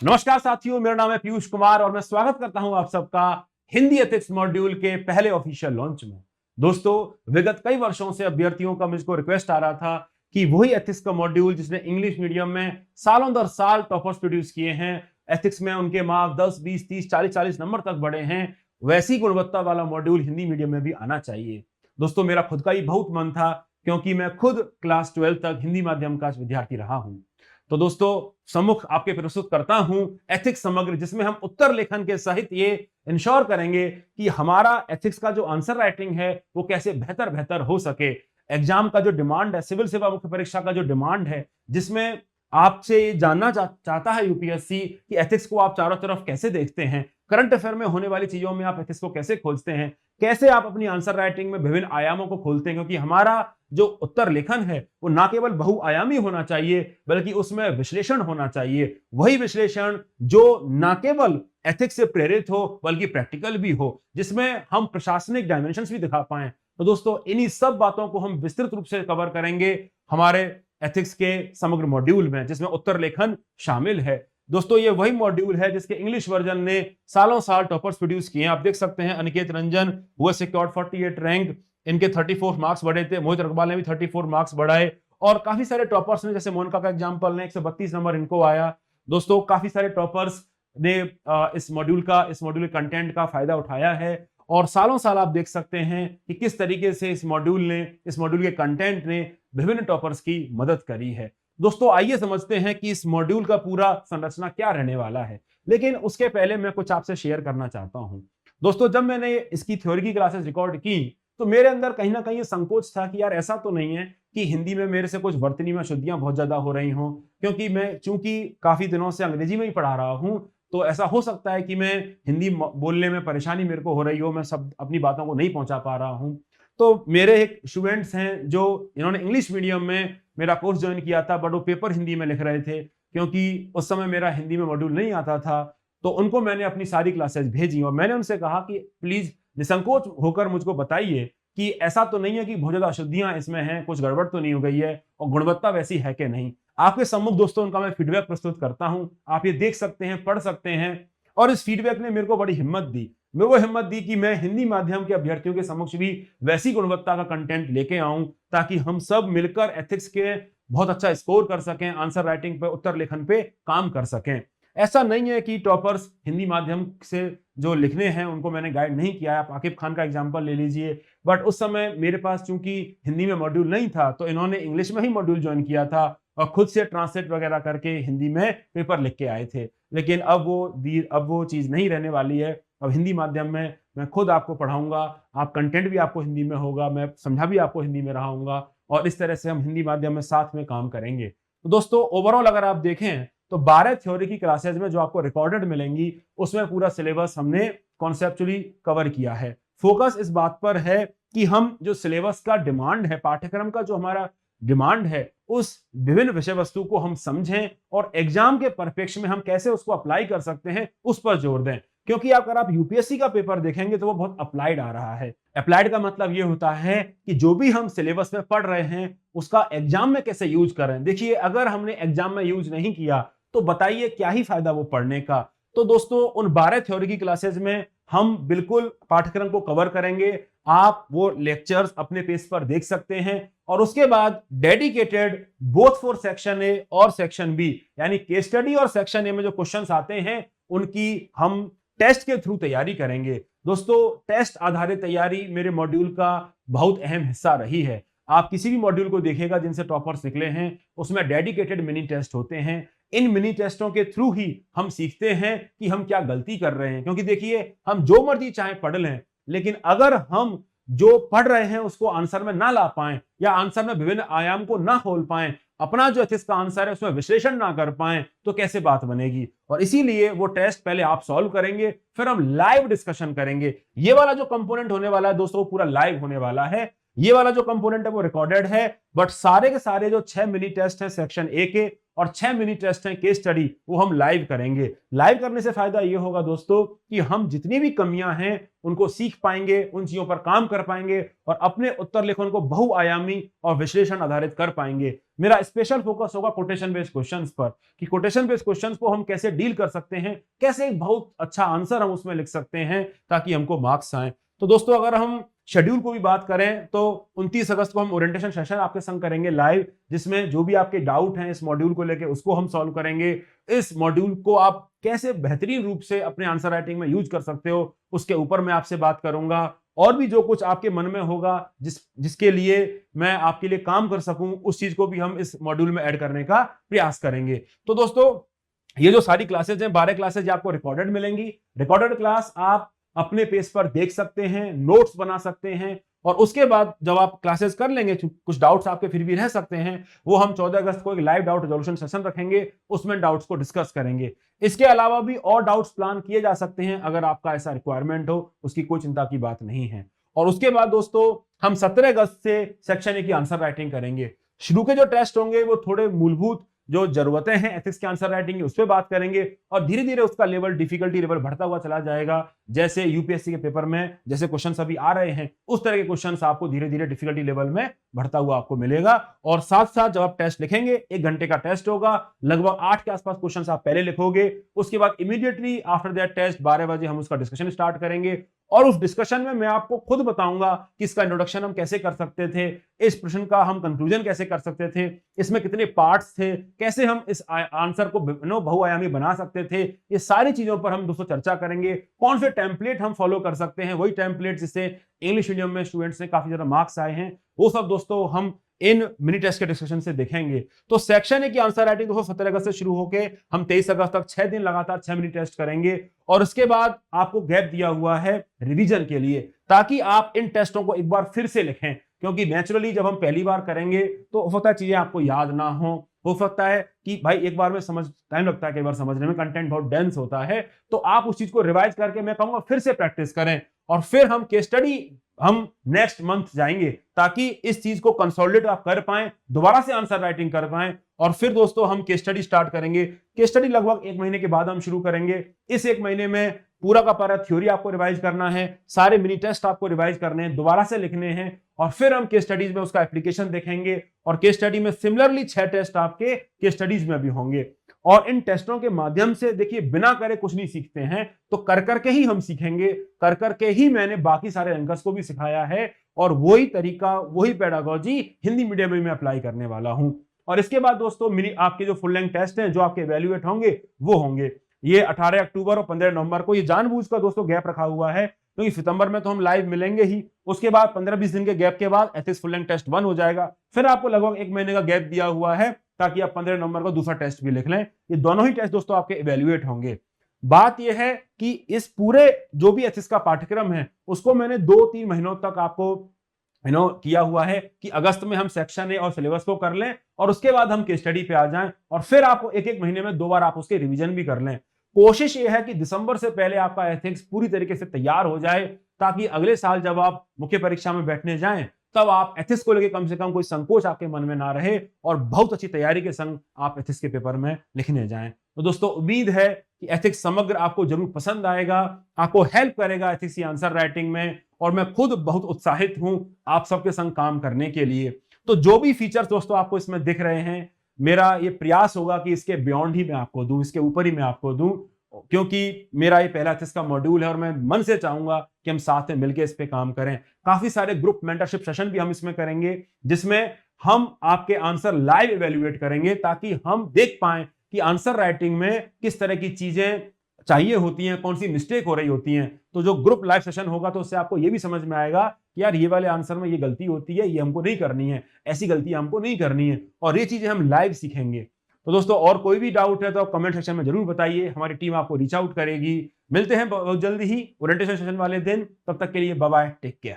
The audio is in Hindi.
नमस्कार साथियों, मेरा नाम है पीयूष कुमार और मैं स्वागत करता हूं आप सबका हिंदी एथिक्स मॉड्यूल के पहले ऑफिशियल लॉन्च में। दोस्तों, विगत कई वर्षों से अभ्यर्थियों का मुझको रिक्वेस्ट आ रहा था कि वही एथिक्स का मॉड्यूल जिसने इंग्लिश मीडियम में सालों दर साल टॉपर्स प्रोड्यूस किए हैं, एथिक्स में उनके मार्क 10, 20, 30, 40 नंबर तक बढ़े हैं, वैसी गुणवत्ता वाला मॉड्यूल हिंदी मीडियम में भी आना चाहिए। दोस्तों, मेरा खुद का ही बहुत मन था क्योंकि मैं खुद क्लास 12 तक हिंदी माध्यम का विद्यार्थी रहा हूं। तो दोस्तों, सम्मुख आपके प्रस्तुत करता हूं एथिक्स समग्र, जिसमें हम उत्तर लेखन के सहित ये इंश्योर करेंगे कि हमारा एथिक्स का जो आंसर राइटिंग है वो कैसे बेहतर बेहतर हो सके। एग्जाम का जो डिमांड है, सिविल सेवा मुख्य परीक्षा का जो डिमांड है, जिसमें आपसे ये जानना चाहता है यूपीएससी कि एथिक्स को आप चारों तरफ कैसे देखते हैं, करंट अफेयर में होने वाली चीजों में आप एथिक्स को कैसे खोजते हैं, कैसे आप अपनी आंसर राइटिंग में विभिन्न आयामों को खोलते हैं, क्योंकि हमारा जो उत्तर लेखन है वो ना केवल बहुआयामी होना चाहिए बल्कि उसमें विश्लेषण होना चाहिए। वही विश्लेषण जो ना केवल एथिक्स से प्रेरित हो बल्कि प्रैक्टिकल भी हो, जिसमें हम प्रशासनिक डायमेंशंस भी दिखा पाएं। तो दोस्तों, इन्हीं सब बातों को हम विस्तृत रूप से कवर करेंगे हमारे एथिक्स के समग्र मॉड्यूल में, जिसमें उत्तर लेखन शामिल है। दोस्तों, ये वही मॉड्यूल है जिसके इंग्लिश वर्जन ने सालों साल टॉपर्स प्रोड्यूस किए हैं। आप देख सकते हैं, अनिकेत रंजन हुआ सिक्योर्ड 48 रैंक, इनके 34 मार्क्स बढ़े थे। मोहित रकबाल ने भी 34 मार्क्स बढ़ाए और काफी सारे टॉपर्स ने, जैसे मोनिका का एग्जांपल ने 132 नंबर इनको आया। दोस्तों, काफी सारे टॉपर्स ने इस मॉड्यूल के कंटेंट का फायदा उठाया है और सालों साल आप देख सकते हैं कि किस तरीके से इस मॉड्यूल के कंटेंट ने विभिन्न टॉपर्स की मदद करी है। दोस्तों, आइए समझते हैं कि इस मॉड्यूल का पूरा संरचना क्या रहने वाला है, लेकिन उसके पहले मैं कुछ आपसे शेयर करना चाहता हूं। दोस्तों, जब मैंने इसकी थ्योरी की क्लासेस रिकॉर्ड की तो मेरे अंदर कहीं ना कहीं ये संकोच था कि यार ऐसा तो नहीं है कि हिंदी में मेरे से कुछ वर्तनी में अशुद्धियां बहुत ज्यादा हो रही हों, क्योंकि मैं चूंकि काफी दिनों से अंग्रेजी में ही पढ़ा रहा हूं, तो ऐसा हो सकता है कि मैं हिंदी बोलने में परेशानी मेरे को हो रही हो, मैं सब अपनी बातों को नहीं पहुंचा पा रहा हूं। तो मेरे एक स्टूडेंट्स हैं जो इन्होंने इंग्लिश मीडियम में मेरा कोर्स ज्वाइन किया था, बट वो पेपर हिंदी में लिख रहे थे क्योंकि उस समय मेरा हिंदी में मॉड्यूल नहीं आता था। तो उनको मैंने अपनी सारी क्लासेस भेजी और मैंने उनसे कहा कि प्लीज निसंकोच होकर मुझको बताइए कि ऐसा तो नहीं है कि बहुत ज्यादा अशुद्धियां इसमें हैं, कुछ गड़बड़ तो नहीं हो गई है और गुणवत्ता वैसी है कि नहीं। आपके सम्मुख दोस्तों उनका मैं फीडबैक प्रस्तुत करता हूं, आप ये देख सकते हैं, पढ़ सकते हैं। और इस फीडबैक ने मेरे को बड़ी हिम्मत दी, मेरे को हिम्मत दी कि मैं हिंदी माध्यम के अभ्यर्थियों के समक्ष भी वैसी गुणवत्ता का कंटेंट लेके आऊं ताकि हम सब मिलकर एथिक्स के बहुत अच्छा स्कोर कर सकें, आंसर राइटिंग पे, उत्तर लेखन पे काम कर सकें। ऐसा नहीं है कि टॉपर्स हिंदी माध्यम से जो लिखने हैं उनको मैंने गाइड नहीं किया है। आप आकिब खान का एग्जांपल ले लीजिए, बट उस समय मेरे पास चूंकि हिंदी में मॉड्यूल नहीं था तो इन्होंने इंग्लिश में ही मॉड्यूल ज्वाइन किया था और खुद से ट्रांसलेट वगैरह करके हिंदी में पेपर लिख के आए थे। लेकिन अब वो चीज नहीं रहने वाली है। अब हिंदी माध्यम में मैं खुद आपको पढ़ाऊंगा, आप कंटेंट भी आपको हिंदी में होगा, मैं समझा भी आपको हिंदी में रहाऊंगा और इस तरह से हम हिंदी माध्यम में साथ में काम करेंगे। तो दोस्तों, ओवरऑल अगर आप देखें तो 12 थ्योरी की क्लासेस में जो आपको रिकॉर्डेड मिलेंगी उसमें पूरा सिलेबस हमने कॉन्सेप्चुअली कवर किया है। फोकस इस बात पर है कि हम जो सिलेबस का डिमांड है, पाठ्यक्रम का जो हमारा डिमांड है, उस विभिन्न विषय वस्तु को हम समझें और एग्जाम के परिप्रेक्ष्य में हम कैसे उसको अप्लाई कर सकते हैं उस पर जोर दें। क्योंकि अगर आप यूपीएससी का पेपर देखेंगे तो वो बहुत अप्लाइड आ रहा है। अप्लाइड का मतलब ये होता है कि जो भी हम सिलेबस में पढ़ रहे हैं उसका एग्जाम में कैसे यूज कर रहे हैं। देखिए, अगर हमने एग्जाम में यूज नहीं किया तो बताइए क्या ही फायदा वो पढ़ने का। तो दोस्तों, उन 12 थ्योरी की क्लासेस में हम बिल्कुल पाठ्यक्रम को कवर करेंगे। आप वो लेक्चर्स अपने पेज पर देख सकते हैं और उसके बाद dedicated both for section A और सेक्शन बी, यानी केस स्टडी और सेक्शन ए में जो क्वेश्चंस आते हैं उनकी हम टेस्ट के थ्रू तैयारी करेंगे। दोस्तों, टेस्ट आधारित तैयारी मेरे मॉड्यूल का बहुत अहम हिस्सा रही है। आप किसी भी मॉड्यूल को देखिएगा जिनसे टॉपर्स निकले हैं, उसमें डेडिकेटेड मिनी टेस्ट होते हैं। इन मिनी टेस्टों के थ्रू ही हम सीखते हैं कि हम क्या गलती कर रहे हैं। क्योंकि देखिए, हम जो मर्जी चाहे पढ़ लें, लेकिन अगर हम जो पढ़ रहे हैं उसको आंसर में ना ला पाएं या आंसर में विभिन्न आयाम को ना खोल पाएं, अपना जो एथिक्स का आंसर है उसमें विश्लेषण ना कर पाएं, तो कैसे बात बनेगी। और इसीलिए वो टेस्ट पहले आप सॉल्व करेंगे, फिर हम लाइव डिस्कशन करेंगे। ये वाला जो कंपोनेंट होने वाला है दोस्तों, पूरा लाइव होने वाला है। ये वाला जो कंपोनेंट है वो रिकॉर्डेड है, बट सारे के सारे जो 6 मिनी टेस्ट हैं सेक्शन ए के और 6 मिनी टेस्ट हैं केस स्टडी, वो हम लाइव करेंगे। लाइव करने से फायदा ये होगा दोस्तों कि हम जितनी भी कमियां हैं उनको सीख पाएंगे, उन चीजों पर काम कर पाएंगे और अपने उत्तर लेखन को बहुआयामी और विश्लेषण आधारित कर पाएंगे। मेरा स्पेशल फोकस होगा कोटेशन बेस्ड क्वेश्चंस पर, कि कोटेशन बेस्ड क्वेश्चंस को हम कैसे डील कर सकते हैं, कैसे एक बहुत अच्छा आंसर हम उसमें लिख सकते हैं ताकि हमको मार्क्स आए। तो दोस्तों अगर हम शेड्यूल को भी बात करें तो 29 अगस्त को हम ओरिएंटेशन सेशन आपके संग करेंगे लाइव, जिसमें जो भी आपके डाउट हैं इस मॉड्यूल को लेके उसको हम सॉल्व करेंगे। इस मॉड्यूल को आप कैसे बेहतरीन रूप से अपने आंसर राइटिंग में यूज कर सकते हो उसके ऊपर मैं आपसे बात करूंगा, और भी जो कुछ आपके मन में होगा जिसके लिए मैं आपके लिए काम कर सकूं उस चीज को भी हम इस मॉड्यूल में ऐड करने का प्रयास करेंगे। तो दोस्तों ये जो सारी क्लासेज हैं 12 क्लासेज आपको रिकॉर्डेड मिलेंगी। रिकॉर्डेड क्लास आप अपने पेज पर देख सकते हैं, नोट्स बना सकते हैं, और उसके बाद जब आप क्लासेस कर लेंगे, कुछ डाउट्स आपके फिर भी रह सकते हैं, वो हम 14 अगस्त को एक लाइव डाउट रेजोल्यूशन सेशन रखेंगे, उसमें डाउट्स को डिस्कस करेंगे। इसके अलावा भी और डाउट्स प्लान किए जा सकते हैं, अगर आपका ऐसा रिक्वायरमेंट हो, उसकी कोई चिंता की बात नहीं है। और उसके बाद दोस्तों हम 17 अगस्त से सेक्शन ए की आंसर राइटिंग करेंगे। शुरू के जो टेस्ट होंगे वो थोड़े मूलभूत जो जरूरतें हैं एथिक्स के आंसर राइटिंग की उस पर बात करेंगे, और धीरे धीरे उसका लेवल, डिफिकल्टी लेवल बढ़ता हुआ चला जाएगा। जैसे यूपीएससी के पेपर में जैसे क्वेश्चन अभी आ रहे हैं उस तरह के क्वेश्चन आपको धीरे धीरे डिफिकल्टी लेवल में बढ़ता हुआ आपको मिलेगा। और साथ साथ जब आप टेस्ट लिखेंगे, 1 घंटे का टेस्ट होगा, लगभग 8 के आसपास क्वेश्चन आप पहले लिखोगे, उसके बाद इमीडिएटली आफ्टर दैट टेस्ट 12 बजे हम उसका डिस्कशन स्टार्ट करेंगे, और उस डिस्कशन में मैं आपको खुद बताऊंगा कि इसका इंट्रोडक्शन हम कैसे कर सकते थे, इस प्रश्न का हम कंक्लूजन कैसे कर सकते थे, इसमें कितने पार्ट्स थे, कैसे हम इस आंसर को बहुआयामी बना सकते थे, ये सारी चीजों पर हम दोस्तों चर्चा करेंगे। कौन से टेम्पलेट हम फॉलो कर सकते हैं, वही टेम्पलेट जिससे इंग्लिश मीडियम में स्टूडेंट्स ने काफी ज्यादा मार्क्स आए हैं, वो सब दोस्तों हम इन मिनी टेस्ट के डिस्कशन से देखेंगे। तो सेक्शन ए की आंसर राइटिंग दोस्तों 17 अगस्त से शुरू होके हम 23 अगस्त तक 6 दिन लगातार 6 मिनी टेस्ट करेंगे, और उसके बाद आपको गैप दिया हुआ है रिवीजन के लिए, ताकि आप इन टेस्टों को एक बार फिर से लिखें, क्योंकि नेचुरली जब हम पहली बार करेंगे तो हो सकता है चीजें आपको याद ना हो सकता है कि भाई एक बार में समझ टाइम लगता है, कई बार समझने में कंटेंट बहुत डेंस होता है, तो आप उस चीज को रिवाइज करके मैं कहूंगा फिर से प्रैक्टिस करें, और फिर हम केस स्टडी हम नेक्स्ट मंथ जाएंगे, ताकि इस चीज को कंसोलिडेट आप कर पाएं, दोबारा से आंसर राइटिंग कर पाएं, और फिर दोस्तों हम केस स्टडी स्टार्ट करेंगे। केस स्टडी लगभग 1 महीने के बाद हम शुरू करेंगे। इस 1 महीने में पूरा का पूरा थ्योरी आपको रिवाइज करना है, सारे मिनी टेस्ट आपको रिवाइज करने हैं, दोबारा से लिखने हैं, और फिर हम केस स्टडीज में उसका एप्लीकेशन देखेंगे, और केस स्टडी में सिमिलरली 6 टेस्ट आपके केस स्टडीज में भी होंगे। और इन टेस्टों के माध्यम से देखिए बिना करे कुछ नहीं सीखते हैं, तो कर करके ही हम सीखेंगे, कर करके ही मैंने बाकी सारे रैंकर्स को भी सिखाया है, और वही तरीका, वही पेडागोजी हिंदी मीडियम में मैं अप्लाई करने वाला हूं। और इसके बाद दोस्तों मिनी आपके जो फुल लेंथ टेस्ट हैं जो आपके इवैल्यूएट होंगे वो होंगे ये 18 अक्टूबर और 15 नवंबर को। ये जानबूझकर दोस्तों गैप रखा हुआ है, क्योंकि सितंबर में तो हम लाइव मिलेंगे ही, उसके बाद 15-20 दिन के गैप के बाद एथिक्स फुल लेंथ टेस्ट 1 हो जाएगा, फिर आपको लगभग 1 महीने का गैप दिया हुआ है ताकि आप 15 नवंबर को दूसरा टेस्ट भी लिख लें। ये दोनों ही टेस्ट दोस्तों आपके इवैल्यूएट होंगे। बात यह है कि इस पूरे जो भी एथिक्स का पाठ्यक्रम है उसको मैंने 2-3 महीनों तक आपको किया हुआ है कि अगस्त में हम सेक्शन ए और सिलेबस को कर लें, और उसके बाद हम केस स्टडी पे आ जाएं, और फिर आपको 1-1 महीने में 2 बार आप उसके रिवीजन भी कर लें। कोशिश ये है कि दिसंबर से पहले आपका एथिक्स पूरी तरीके से तैयार हो जाए, ताकि अगले साल जब आप मुख्य परीक्षा में बैठने जाएं तब आप एथिक्स को लेकर कम से कम कोई संकोच आपके मन में ना रहे, और बहुत अच्छी तैयारी के संग आप एथिक्स के पेपर में लिखने जाएं। तो दोस्तों उम्मीद है कि एथिक्स समग्र आपको जरूर पसंद आएगा, आपको हेल्प करेगा एथिक्स की आंसर राइटिंग में, और मैं खुद बहुत उत्साहित हूं आप सबके संग काम करने के लिए। तो जो भी फीचर्स दोस्तों आपको इसमें दिख रहे हैं, मेरा ये प्रयास होगा कि इसके बियॉन्ड ही मैं आपको दूं, इसके ऊपर ही मैं आपको दूं, क्योंकि मेरा ये पहला एथिक्स का मॉड्यूल है और मैं मन से चाहूंगा कि हम साथ में मिलकर इस पे काम करें। काफी सारे ग्रुप मेंटरशिप सेशन भी हम इसमें करेंगे, जिसमें हम आपके आंसर लाइव इवैल्यूएट करेंगे, ताकि हम देख पाएं कि आंसर राइटिंग में किस तरह की चीजें चाहिए होती हैं, कौन सी मिस्टेक हो रही होती हैं। तो जो ग्रुप लाइव सेशन होगा तो उससे आपको ये भी समझ में आएगा कि यार ये वाले आंसर में ये गलती होती है, ये हमको नहीं करनी है, ऐसी गलती हमको नहीं करनी है, और ये चीजें हम लाइव सीखेंगे। तो दोस्तों और कोई भी डाउट है तो आप कमेंट सेक्शन में जरूर बताइए, हमारी टीम आपको रीच आउट करेगी। मिलते हैं बहुत जल्दी ही ओरिएंटेशन सेशन वाले दिन, तब तक के लिए बाय बाय, टेक केयर।